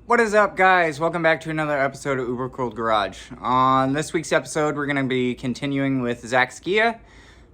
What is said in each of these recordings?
What is up, guys? Welcome back to another episode of Uberkooledgarage. On this week's episode, we're going to be continuing with Zach's Gia,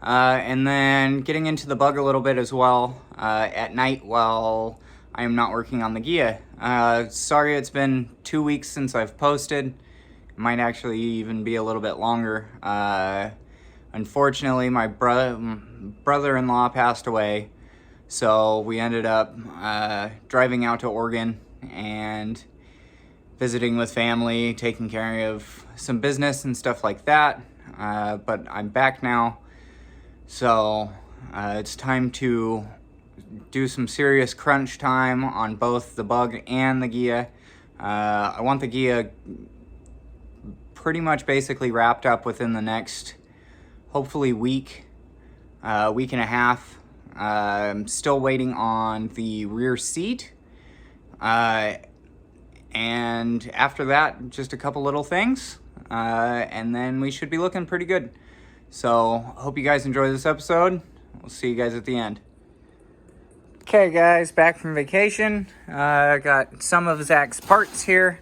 and then getting into the bug a little bit as well at night while I am not working on the Gia. Sorry it's been 2 weeks since I've posted. It might actually even be a little bit longer. Unfortunately, my brother-in-law passed away, so we ended up driving out to Oregon and visiting with family, taking care of some business and stuff like that. But I'm back now, so it's time to do some serious crunch time on both the bug and the Gia. I want the Gia pretty much basically wrapped up within the next, hopefully week and a half. I'm still waiting on the rear seat. And after that, just a couple little things, and then we should be looking pretty good. So, hope you guys enjoy this episode. We'll see you guys at the end. Okay, guys, back from vacation. I got some of Zach's parts here.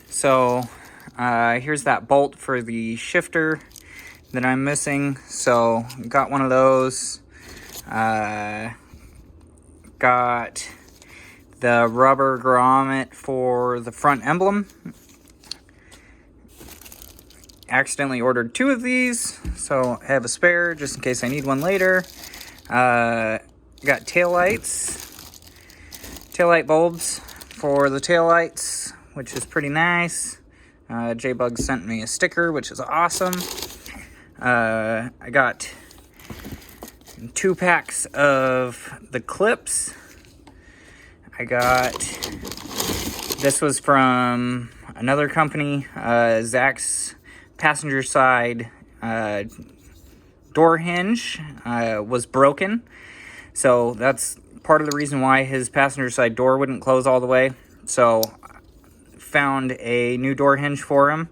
So, here's that bolt for the shifter that I'm missing. So, got one of those. Got the rubber grommet for the front emblem. Accidentally ordered 2 of these, so I have a spare just in case I need one later. Got taillight bulbs for the taillights, which is pretty nice. J-Bug sent me a sticker, which is awesome. I got 2 packs of the clips. I got, this was from another company, Zach's passenger side door hinge was broken. So that's part of the reason why his passenger side door wouldn't close all the way. So found a new door hinge for him.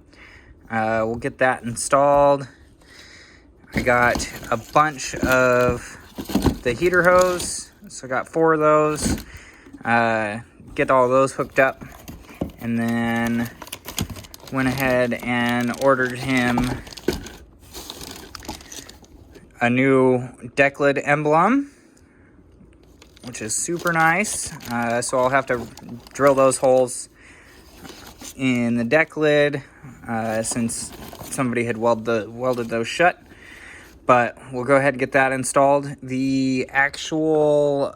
We'll get that installed. I got a bunch of the heater hose. So I got 4 of those. Get all those hooked up, and then went ahead and ordered him a new deck lid emblem, which is super nice. So I'll have to drill those holes in the deck lid since somebody had welded those shut. But we'll go ahead and get that installed. The actual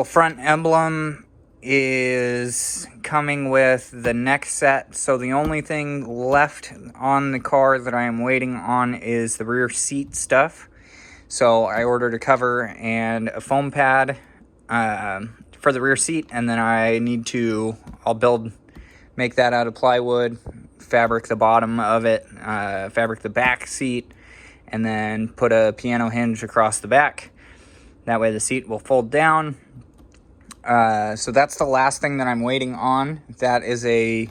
front emblem is coming with the next set. So the only thing left on the car that I am waiting on is the rear seat stuff. So I ordered a cover and a foam pad for the rear seat, and then I'll make that out of plywood, fabric the bottom of it, fabric the back seat, and then put a piano hinge across the back. That way the seat will fold down. So that's the last thing that I'm waiting on. That is a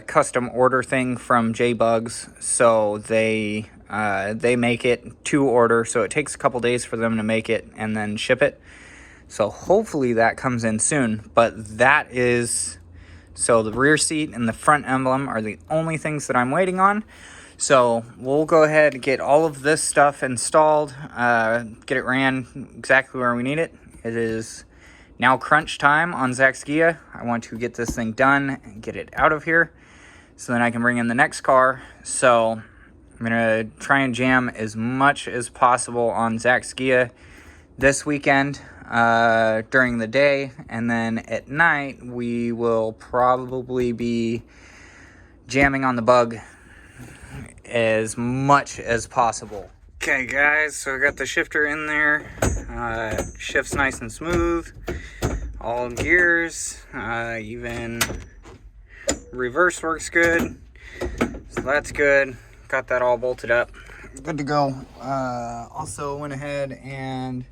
custom order thing from J-Bugs. So they make it to order. So it takes a couple days for them to make it and then ship it. So hopefully that comes in soon. But so the rear seat and the front emblem are the only things that I'm waiting on. So we'll go ahead and get all of this stuff installed, get it ran exactly where we need it. It is now crunch time on Zach's Gia. I want to get this thing done and get it out of here so then I can bring in the next car. So I'm going to try and jam as much as possible on Zach's Gia this weekend during the day. And then at night, we will probably be jamming on the bug as much as possible. Okay, guys, so I got the shifter in there. Shifts nice and smooth. All gears, even reverse works good. So that's good. Got that all bolted up. Good to go. Also went ahead and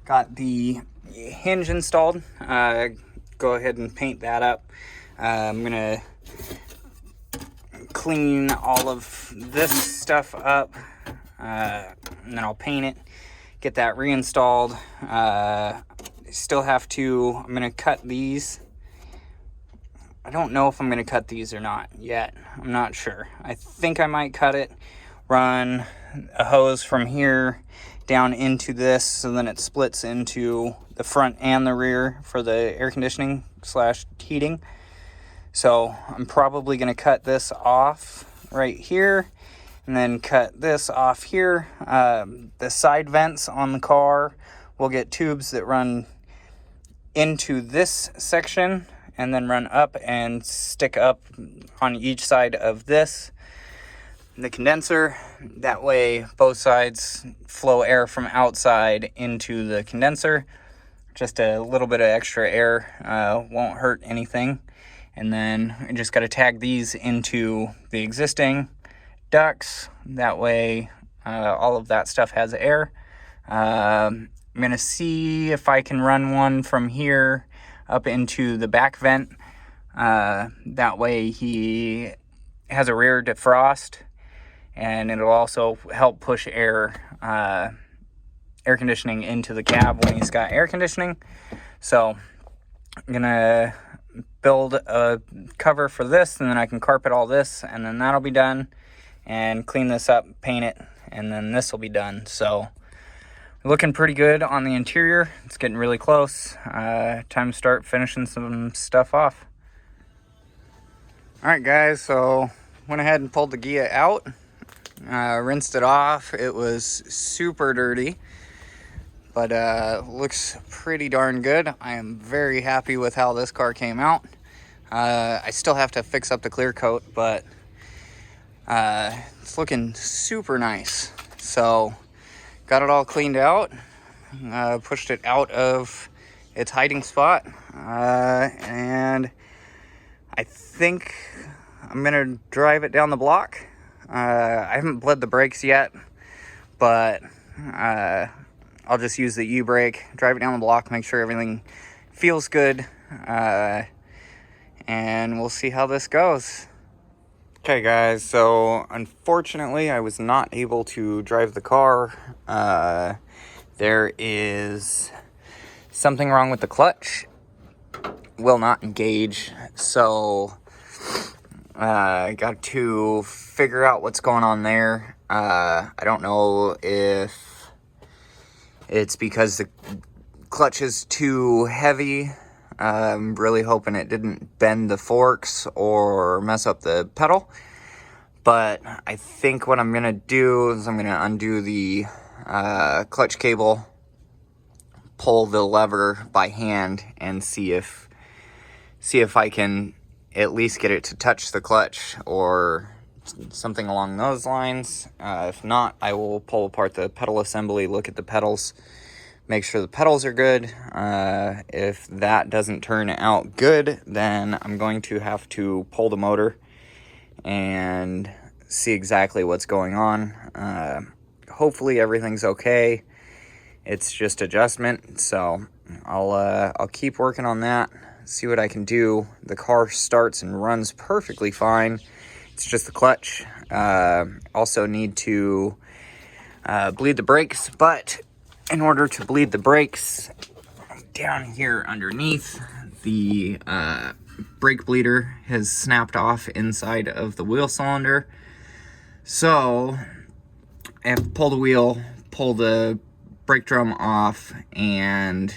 got the hinge installed. Go ahead and paint that up. I'm gonna clean all of this stuff up, and then I'll paint it, get that reinstalled. still have to, I'm going to cut these. I don't know if I'm going to cut these or not yet. I'm not sure. I think I might cut it, run a hose from here down into this, so then it splits into the front and the rear for the air conditioning / heating. So I'm probably going to cut this off right here, and then cut this off here. The side vents on the car will get tubes that run into this section and then run up and stick up on each side of the condenser. That way both sides flow air from outside into the condenser. Just a little bit of extra air won't hurt anything. And then I just got to tag these into the existing ducts. That way all of that stuff has air. I'm going to see if I can run one from here up into the back vent. That way he has a rear defrost, and it'll also help push air conditioning into the cab when he's got air conditioning. So I'm gonna build a cover for this, and then I can carpet all this, and then that'll be done, and clean this up, paint it, and then this will be done. So looking pretty good on the interior. It's getting really close. Time to start finishing some stuff off. All right, guys, so went ahead and pulled the Ghia out, rinsed it off. It was super dirty, but looks pretty darn good. I am very happy with how this car came out. I still have to fix up the clear coat, but it's looking super nice. So got it all cleaned out, pushed it out of its hiding spot, and I think I'm gonna drive it down the block. I haven't bled the brakes yet, but I'll just use the U-brake, drive it down the block, make sure everything feels good, and we'll see how this goes. Okay, guys, so unfortunately I was not able to drive the car. There is something wrong with the clutch. Will not engage, so I got to figure out what's going on there. I don't know if it's because the clutch is too heavy. I'm really hoping it didn't bend the forks or mess up the pedal. But I think what I'm going to do is I'm going to undo the clutch cable, pull the lever by hand, and see if I can at least get it to touch the clutch or something along those lines. If not, I will pull apart the pedal assembly, look at the pedals, make sure the pedals are good. If that doesn't turn out good, then I'm going to have to pull the motor and see exactly what's going on. Hopefully everything's okay. It's just adjustment, so I'll keep working on that, see what I can do. The car starts and runs perfectly fine. It's just the clutch. Also need to bleed the brakes, but in order to bleed the brakes, down here underneath, the brake bleeder has snapped off inside of the wheel cylinder. So I have to pull the wheel, pull the brake drum off, and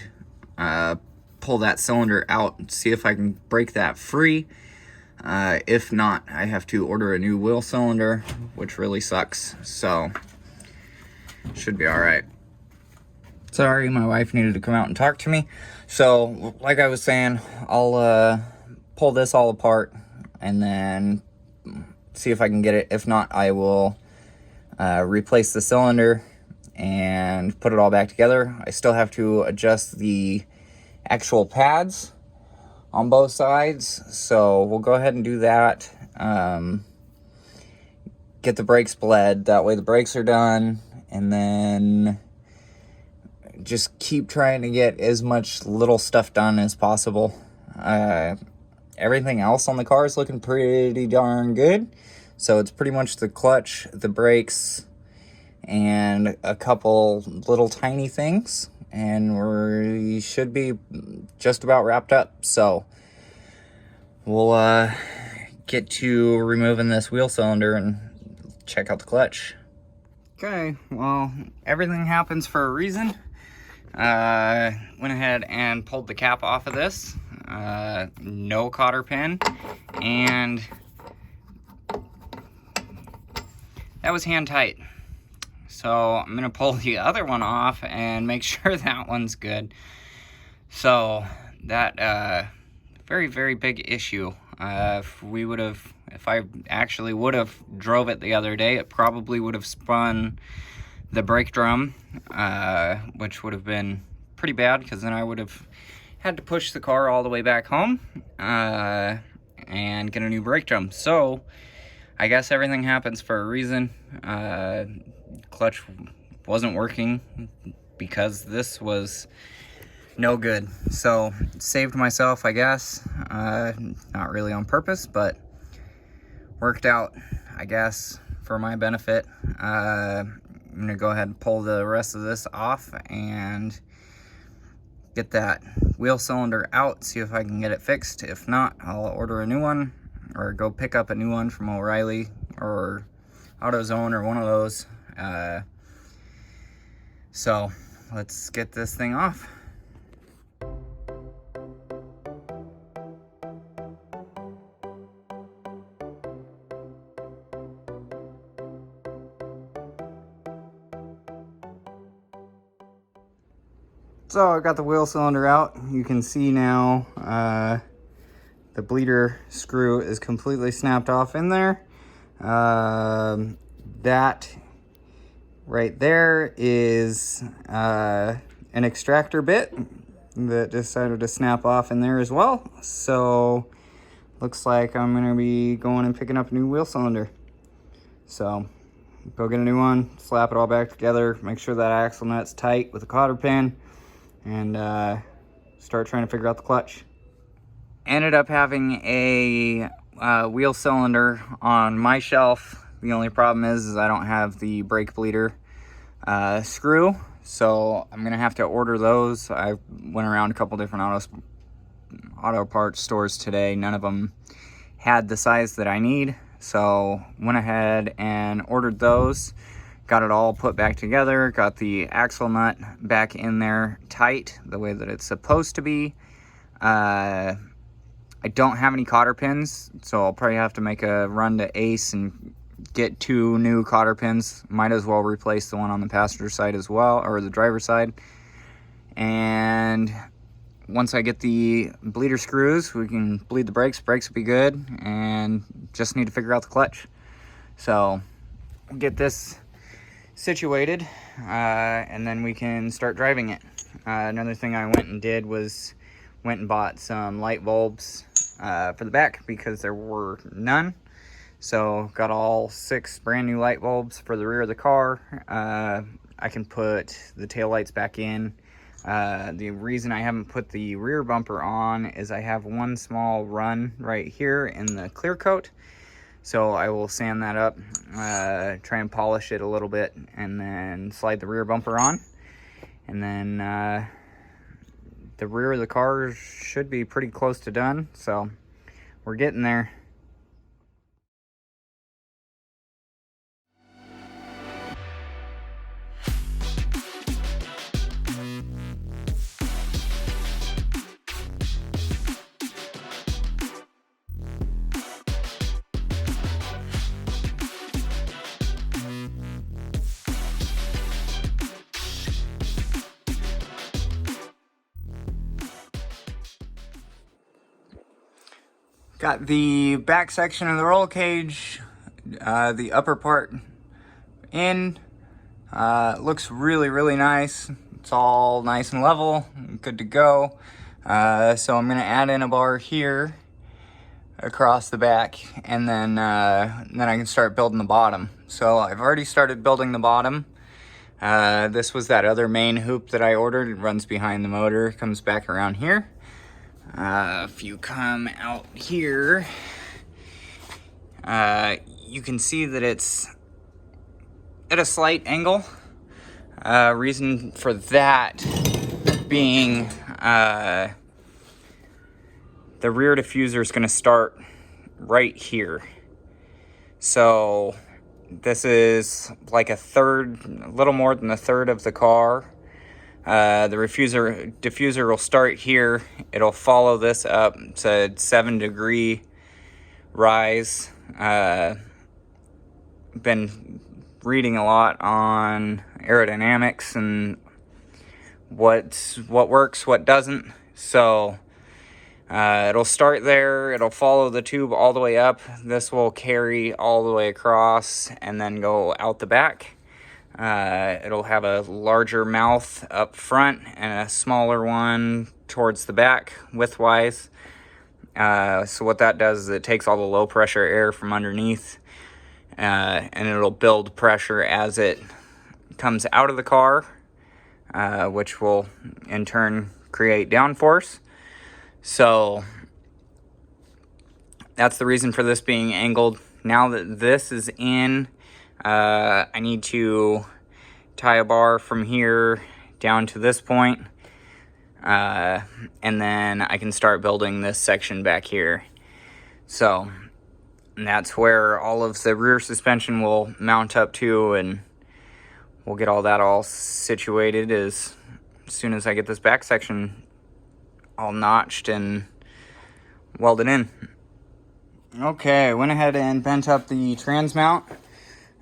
pull that cylinder out and see if I can break that free. If not, I have to order a new wheel cylinder, which really sucks. So should be all right. Sorry, my wife needed to come out and talk to me. So, like I was saying, I'll pull this all apart and then see if I can get it. If not, I will replace the cylinder and put it all back together. I still have to adjust the actual pads on both sides, so we'll go ahead and do that. Get the brakes bled, that way the brakes are done, and then just keep trying to get as much little stuff done as possible. Everything else on the car is looking pretty darn good, so it's pretty much the clutch, the brakes, and a couple little tiny things. and we should be just about wrapped up. So we'll get to removing this wheel cylinder and check out the clutch. Okay, well, everything happens for a reason. Went ahead and pulled the cap off of this. No cotter pin, and that was hand tight. So I'm gonna pull the other one off and make sure that one's good. So that very, very big issue. If I actually would have drove it the other day, it probably would have spun the brake drum, which would have been pretty bad, because then I would have had to push the car all the way back home and get a new brake drum. So I guess everything happens for a reason. Clutch wasn't working because this was no good. So saved myself, I guess. Not really on purpose, but worked out, I guess, for my benefit. I'm gonna go ahead and pull the rest of this off and get that wheel cylinder out, see if I can get it fixed. If not, I'll order a new one or go pick up a new one from O'Reilly or AutoZone or one of those. So let's get this thing off. So I got the wheel cylinder out. You can see now the bleeder screw is completely snapped off in there. That right there is an extractor bit that decided to snap off in there as well. So looks like I'm gonna be going and picking up a new wheel cylinder. So go get a new one, slap it all back together, make sure that axle nut's tight with a cotter pin, and start trying to figure out the clutch. Ended up having a wheel cylinder on my shelf. The only problem is I don't have the brake bleeder screw, so I'm gonna have to order those. I went around a couple different auto parts stores today. None of them had the size that I need, so went ahead and ordered those. Got it all put back together, got the axle nut back in there tight, the way that it's supposed to be. I don't have any cotter pins, so I'll probably have to make a run to Ace and get 2 new cotter pins. Might as well replace the one on the passenger side as well, or the driver's side. And once I get the bleeder screws, we can bleed the brakes. Brakes will be good, and just need to figure out the clutch. So we'll get this situated, and then we can start driving it. Another thing I went and did was went and bought some light bulbs for the back, because there were none. So got all 6 brand new light bulbs for the rear of the car. I can put the taillights back in. The reason I haven't put the rear bumper on is I have one small run right here in the clear coat. So I will sand that up, try and polish it a little bit, and then slide the rear bumper on. And then the rear of the car should be pretty close to done. So we're getting there. Got the back section of the roll cage, the upper part in. Looks really, really nice. It's all nice and level, good to go. So I'm gonna add in a bar here across the back, and then I can start building the bottom. So I've already started building the bottom. This was that other main hoop that I ordered. It runs behind the motor, comes back around here. If you come out here, you can see that it's at a slight angle. Reason for that being the rear diffuser is going to start right here. So this is like a little more than a third of the car. The diffuser will start here. It'll follow this up. It's a 7-degree rise. Been reading a lot on aerodynamics and what works, what doesn't. So it'll start there. It'll follow the tube all the way up. This will carry all the way across and then go out the back. It'll have a larger mouth up front and a smaller one towards the back widthwise. So what that does is it takes all the low pressure air from underneath, and it'll build pressure as it comes out of the car, which will in turn create downforce. So that's the reason for this being angled. Now that this is in, I need to tie a bar from here down to this point, and then I can start building this section back here. So that's where all of the rear suspension will mount up to, and we'll get all that all situated as soon as I get this back section all notched and welded in. Okay, went ahead and bent up the trans mount.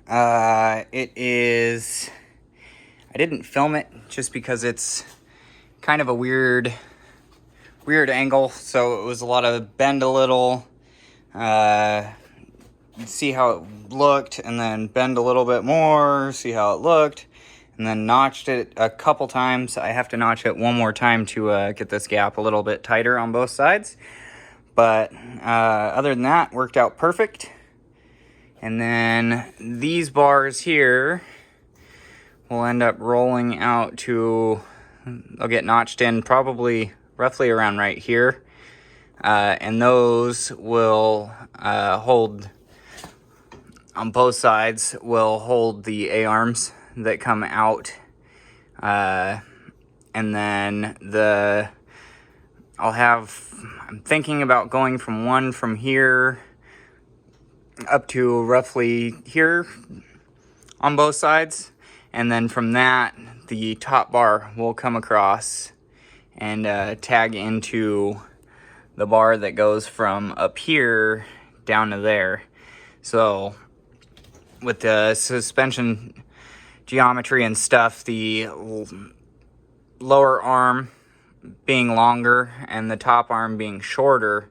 It is, I didn't film it just because it's kind of a weird angle, so it was a lot of bend a little, see how it looked, and then bend a little bit more, see how it looked, and then notched it a couple times. I have to notch it one more time to get this gap a little bit tighter on both sides. But other than that, worked out perfect. And then these bars here will end up rolling out to, they'll get notched in probably roughly around right here. And those will hold, on both sides, will hold the A-arms that come out. And then I'm thinking about going from here up to roughly here on both sides. And then from that, the top bar will come across and tag into the bar that goes from up here down to there. So with the suspension geometry and stuff, the lower arm being longer and the top arm being shorter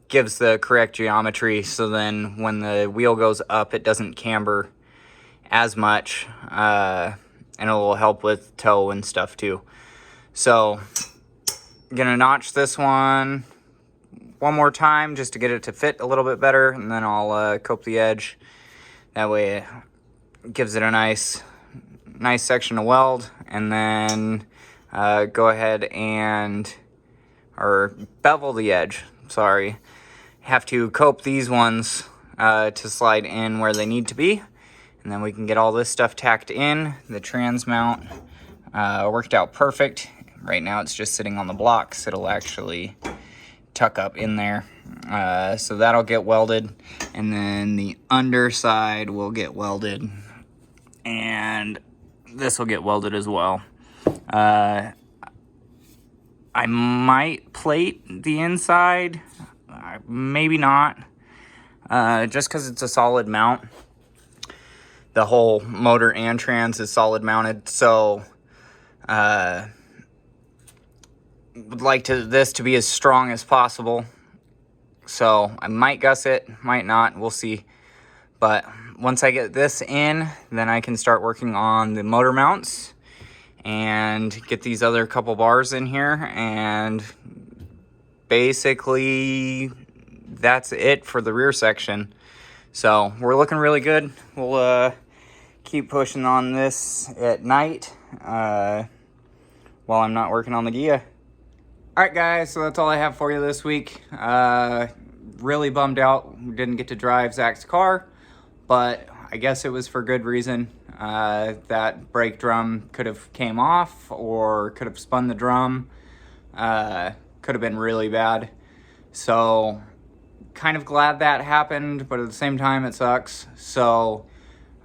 gives the correct geometry, so then when the wheel goes up it doesn't camber as much, and it will help with toe and stuff too. So I'm gonna notch this one more time just to get it to fit a little bit better, and then I'll cope the edge. That way it gives it a nice section to weld, and then go ahead or bevel the edge, sorry. Have to cope these ones to slide in where they need to be, and then we can get all this stuff tacked in. The trans mount worked out perfect. Right now it's just sitting on the blocks. It'll actually tuck up in there. So that'll get welded, and then the underside will get welded, and this will get welded as well. I might plate the inside, maybe not, just because it's a solid mount. The whole motor and trans is solid mounted, so would like this to be as strong as possible. So I might gusset, might not, we'll see. But once I get this in, then I can start working on the motor mounts and get these other couple bars in here, and basically that's it for the rear section. So we're looking really good. We'll keep pushing on this at night while I'm not working on the Ghia. Alright guys, so that's all I have for you this week. Really bummed out we didn't get to drive Zach's car, but I guess it was for good reason. That brake drum could have came off or could have spun the drum. Could have been really bad. So kind of glad that happened, but at the same time it sucks. So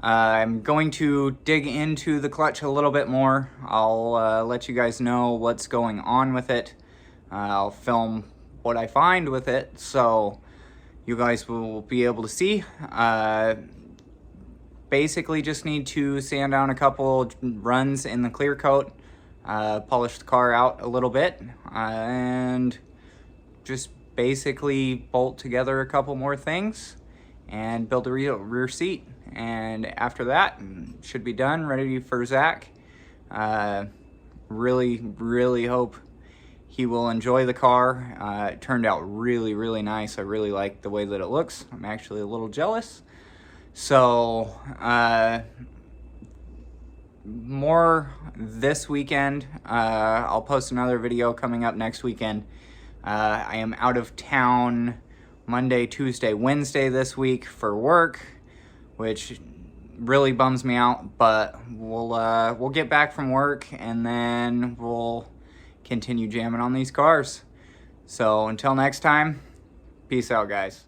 I'm going to dig into the clutch a little bit more. I'll let you guys know what's going on with it. I'll film what I find with it, so you guys will be able to see. Basically just need to sand down a couple runs in the clear coat, polish the car out a little bit, and just basically bolt together a couple more things and build a rear seat. And after that, should be done, ready for Zach. Really hope he will enjoy the car. It turned out really nice. I really like the way that it looks. I'm actually a little jealous. So more this weekend. I'll post another video coming up next weekend. I am out of town Monday, Tuesday, Wednesday this week for work, which really bums me out, but we'll get back from work and then we'll continue jamming on these cars. So until next time, peace out, guys.